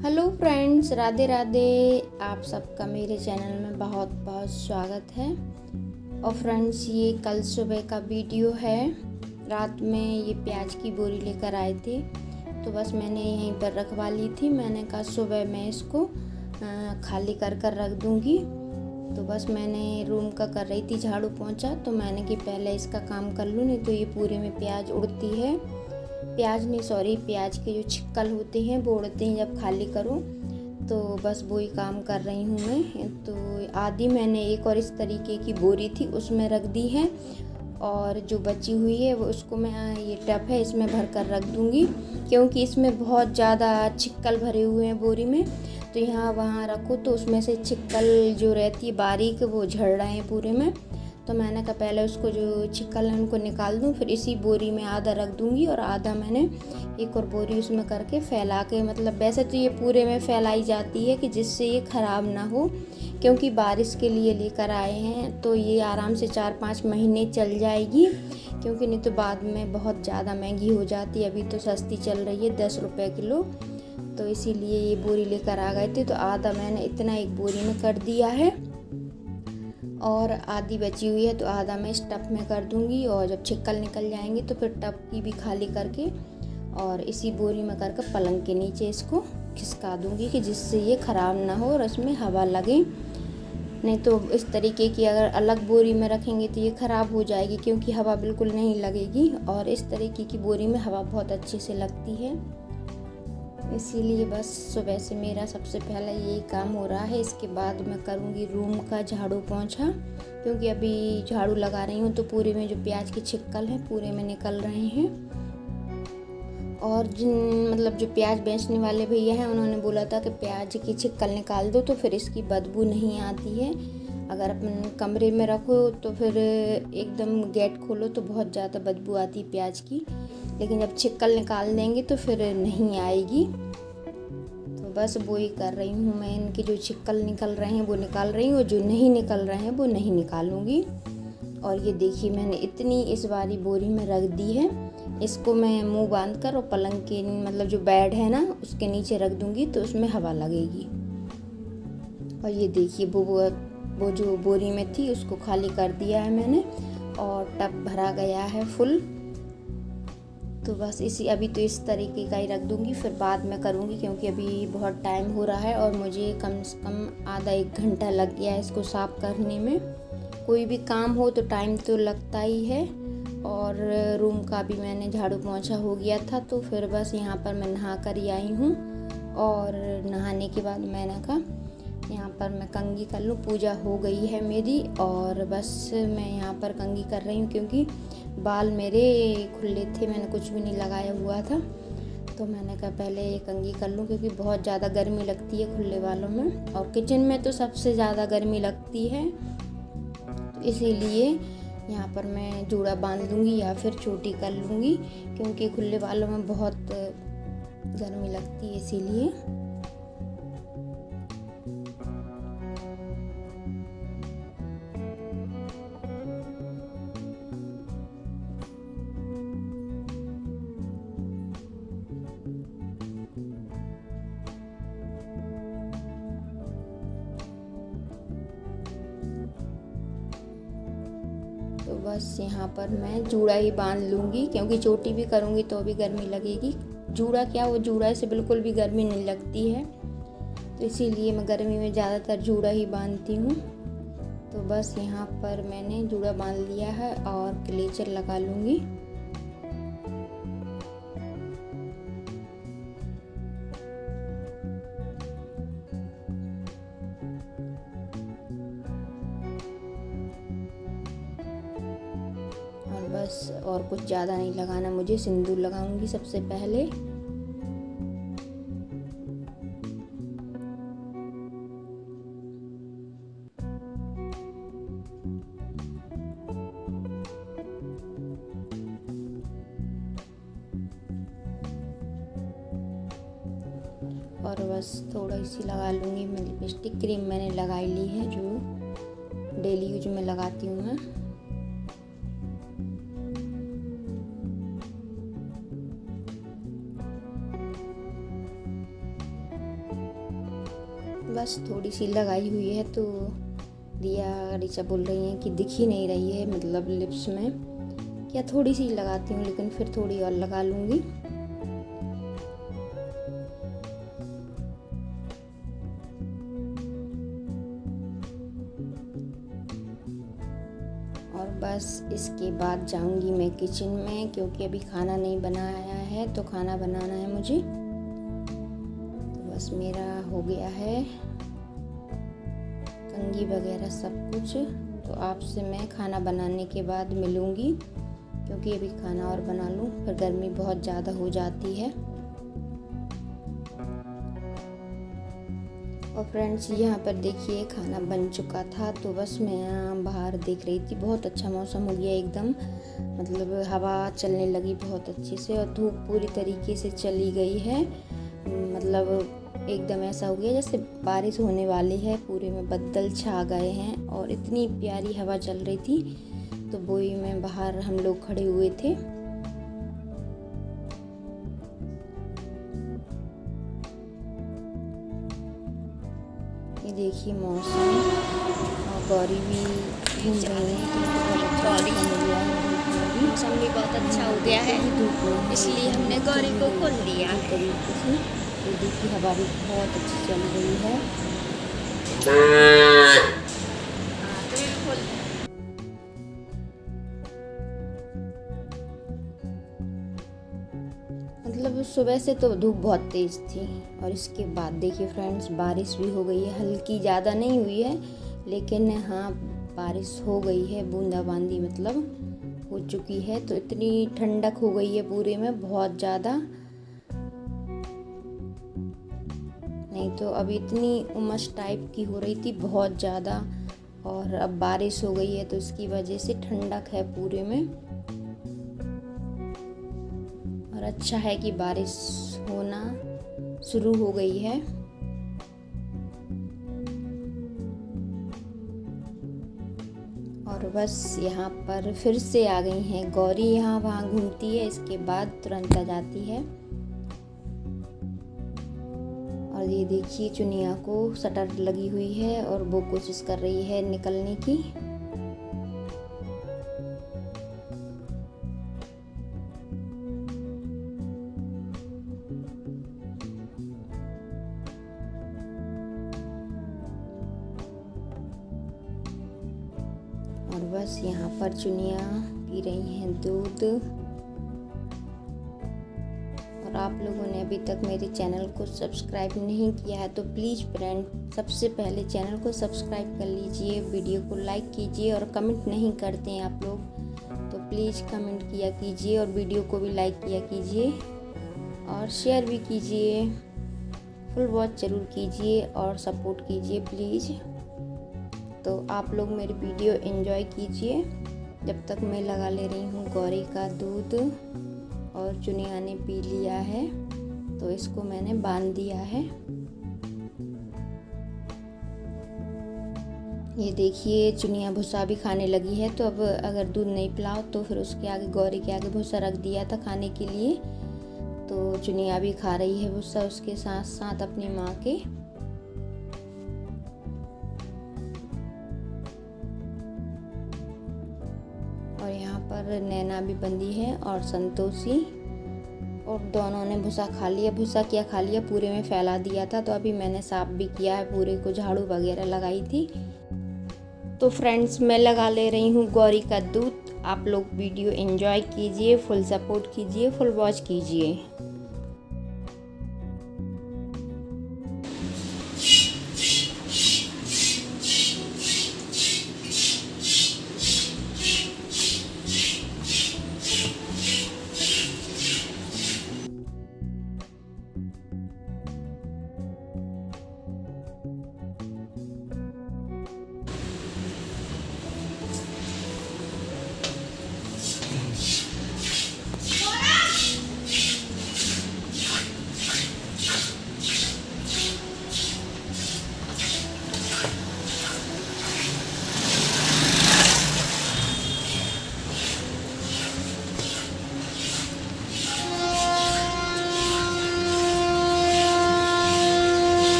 Hello friends, Radhe Radhe. आप सबका मेरे चैनल में बहुत बहुत स्वागत है। और फ्रेंड्स, ये कल सुबह का वीडियो है। रात में ये प्याज की बोरी लेकर आए थे, तो बस मैंने यहीं पर रखवा ली थी। मैंने कहा सुबह मैं इसको खाली कर कर रख दूँगी। तो बस मैंने रूम का कर रही थी झाड़ू पोंछा, तो मैंने कि पहले इसका काम कर लूँ, नहीं तो ये पूरे में प्याज उड़ती है। प्याज के जो छिक्कल होते हैं वो उड़ते हैं जब खाली करो। तो बस वही काम कर रही हूँ मैं। तो आधी मैंने एक और इस तरीके की बोरी थी उसमें रख दी है, और जो बची हुई है वो उसको मैं ये टब है इसमें भर कर रख दूँगी, क्योंकि इसमें बहुत ज़्यादा छिक्कल भरे हुए हैं बोरी में। तो यहाँ वहाँ रखो तो उसमें से छिक्कल जो रहती है बारीक वो झड़ रहे हैं पूरे में। तो मैंने कहा पहले उसको जो छिक्कल है उनको निकाल दूँ, फिर इसी बोरी में आधा रख दूँगी और आधा मैंने एक और बोरी उसमें करके फैला के, मतलब वैसे तो ये पूरे में फैलाई जाती है कि जिससे ये ख़राब ना हो, क्योंकि बारिश के लिए लेकर आए हैं तो ये आराम से 4-5 महीने चल जाएगी, क्योंकि नहीं तो बाद में बहुत ज़्यादा महंगी हो जाती है। अभी तो सस्ती चल रही है 10 रुपये किलो, तो इसीलिए ये बोरी लेकर आ गए थे। तो आधा मैंने इतना एक बोरी में कर दिया है और आधी बची हुई है, तो आधा मैं इस टब में कर दूंगी, और जब छिक्कल निकल जाएंगे तो फिर टब की भी खाली करके और इसी बोरी में करके पलंग के नीचे इसको खिसका दूंगी, कि जिससे ये ख़राब ना हो और इसमें हवा लगे। नहीं तो इस तरीके की अगर अलग बोरी में रखेंगे तो ये ख़राब हो जाएगी, क्योंकि हवा बिल्कुल नहीं लगेगी, और इस तरीके की बोरी में हवा बहुत अच्छे से लगती है। इसीलिए बस सुबह से मेरा सबसे पहला यही काम हो रहा है। इसके बाद मैं करूँगी रूम का झाड़ू पोंछा, क्योंकि अभी झाड़ू लगा रही हूँ तो पूरे में जो प्याज के छिक्कल हैं पूरे में निकल रहे हैं। और मतलब जो प्याज बेचने वाले भैया हैं उन्होंने बोला था कि प्याज की छिक्कल निकाल दो तो फिर इसकी बदबू नहीं आती है। अगर अपन कमरे में रखो तो फिर एकदम गेट खोलो तो बहुत ज़्यादा बदबू आती है प्याज की, लेकिन जब छिक्कल निकाल देंगे तो फिर नहीं आएगी। तो बस वो ही कर रही हूँ मैं। इनके जो छिक्कल निकल रहे हैं वो निकाल रही हूँ, जो नहीं निकल रहे हैं वो नहीं निकालूंगी। और ये देखिए मैंने इतनी इस बारी बोरी में रख दी है। इसको मैं मुंह बांध कर और पलंग के मतलब जो बेड है ना उसके नीचे रख दूंगी, तो उसमें हवा लगेगी। और ये देखिए वो जो बोरी में थी उसको खाली कर दिया है मैंने, और टब भरा गया है फुल। तो बस अभी तो इस तरीके का ही रख दूंगी, फिर बाद में करूंगी, क्योंकि अभी बहुत टाइम हो रहा है और मुझे कम से कम आधा 1 घंटा लग गया है इसको साफ़ करने में। कोई भी काम हो तो टाइम तो लगता ही है। और रूम का भी मैंने झाड़ू पोंछा हो गया था, तो फिर बस यहाँ पर मैं नहा कर ही आई हूँ। और नहाने के बाद मैंने कहा यहाँ पर मैं कंघी कर लूँ, पूजा हो गई है मेरी, और बस मैं यहाँ पर कंघी कर रही हूँ, क्योंकि बाल मेरे खुले थे, मैंने कुछ भी नहीं लगाया हुआ था। तो मैंने कहा पहले ये कंघी कर लूँ, क्योंकि बहुत ज़्यादा गर्मी लगती है खुले बालों में, और किचन में तो सबसे ज़्यादा गर्मी लगती है। तो इसीलिए यहाँ पर मैं जूड़ा बांध लूँगी या फिर चोटी कर लूँगी, क्योंकि खुले बालों में बहुत गर्मी लगती है इसीलिए। तो बस यहाँ पर मैं जूड़ा ही बांध लूँगी, क्योंकि चोटी भी करूँगी तो भी गर्मी लगेगी। जूड़ा क्या, वो जूड़ा से बिल्कुल भी गर्मी नहीं लगती है, तो इसीलिए मैं गर्मी में ज़्यादातर जूड़ा ही बांधती हूँ। तो बस यहाँ पर मैंने जूड़ा बांध लिया है और क्लेचर लगा लूँगी। और बस और कुछ ज़्यादा नहीं लगाना मुझे, सिंदूर लगाऊंगी सबसे पहले। और बस थोड़ा सी लगा लूँगी मैं लिपस्टिक। क्रीम मैंने लगाई ली है जो डेली यूज में लगाती हूँ मैं। बस थोड़ी सी लगाई हुई है, तो दिया ऋचा बोल रही हैं कि दिख ही नहीं रही है, मतलब लिप्स में। क्या थोड़ी सी लगाती हूँ, लेकिन फिर थोड़ी और लगा लूँगी। और बस इसके बाद जाऊँगी मैं किचन में, क्योंकि अभी खाना नहीं बनाया है, तो खाना बनाना है मुझे। तो बस मेरा हो गया है कंघी वगैरह सब कुछ। तो आपसे मैं खाना बनाने के बाद मिलूँगी, क्योंकि अभी खाना और बना लूँ, फिर गर्मी बहुत ज़्यादा हो जाती है। और फ्रेंड्स, यहाँ पर देखिए खाना बन चुका था, तो बस मैं यहाँ बाहर देख रही थी। बहुत अच्छा मौसम हो गया एकदम, मतलब हवा चलने लगी बहुत अच्छे से, और धूप पूरी तरीके से चली गई है। मतलब एकदम ऐसा हो गया जैसे बारिश होने वाली है, पूरे में बादल छा गए हैं, और इतनी प्यारी हवा चल रही थी। तो बोई में बाहर हम लोग खड़े हुए थे। ये देखिए मौसम, और गौरी भी घूम रही है। मौसम भी बहुत अच्छा हो गया है, इसलिए हमने गौरी को खोल दिया तरीके से। ये देखिए हवा भी बहुत अच्छी चल रही है। मतलब सुबह से तो धूप बहुत तेज़ थी, और इसके बाद देखिए फ्रेंड्स बारिश भी हो गई है। हल्की, ज़्यादा नहीं हुई है, लेकिन हाँ बारिश हो गई है, बूंदाबांदी मतलब हो चुकी है। तो इतनी ठंडक हो गई है पूरे में, बहुत ज़्यादा। नहीं तो अभी इतनी उमस टाइप की हो रही थी बहुत ज़्यादा, और अब बारिश हो गई है, तो इसकी वजह से ठंडक है पूरे में। और अच्छा है कि बारिश होना शुरू हो गई है। और बस यहाँ पर फिर से आ गई हैं गौरी। यहाँ वहाँ घूमती है, इसके बाद तुरंत आ जाती है। और ये देखिए चुनिया को शटर लगी हुई है, और वो कोशिश कर रही है निकलने की। और बस यहाँ पर चुनिया पी रही हैं दूध। और आप लोगों ने अभी तक मेरे चैनल को सब्सक्राइब नहीं किया है, तो प्लीज़ फ्रेंड सबसे पहले चैनल को सब्सक्राइब कर लीजिए, वीडियो को लाइक कीजिए। और कमेंट नहीं करते हैं आप लोग, तो प्लीज़ कमेंट किया कीजिए, और वीडियो को भी लाइक किया कीजिए, और शेयर भी कीजिए। फुल वॉच ज़रूर कीजिए और सपोर्ट कीजिए प्लीज़। तो आप लोग मेरी वीडियो एंजॉय कीजिए, जब तक मैं लगा ले रही हूँ गौरी का दूध। और चुनिया ने पी लिया है, तो इसको मैंने बांध दिया है। ये देखिए चुनिया भूसा भी खाने लगी है। तो अब अगर दूध नहीं पिलाओ, तो फिर उसके आगे, गौरी के आगे भूसा रख दिया था खाने के लिए, तो चुनिया भी खा रही है भूसा उसके साथ साथ अपनी माँ के। और यहाँ पर नैना भी बंदी है, और संतोषी, और दोनों ने भूसा खा लिया। भूसा क्या खा लिया, पूरे में फैला दिया था, तो अभी मैंने साफ भी किया है, पूरे को झाड़ू वगैरह लगाई थी। तो फ्रेंड्स, मैं लगा ले रही हूँ गौरी का दूध। आप लोग वीडियो एंजॉय कीजिए, फुल सपोर्ट कीजिए, फुल वॉच कीजिए।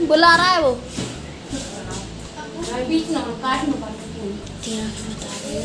बुला रहा है वो। टीना को बता रही है।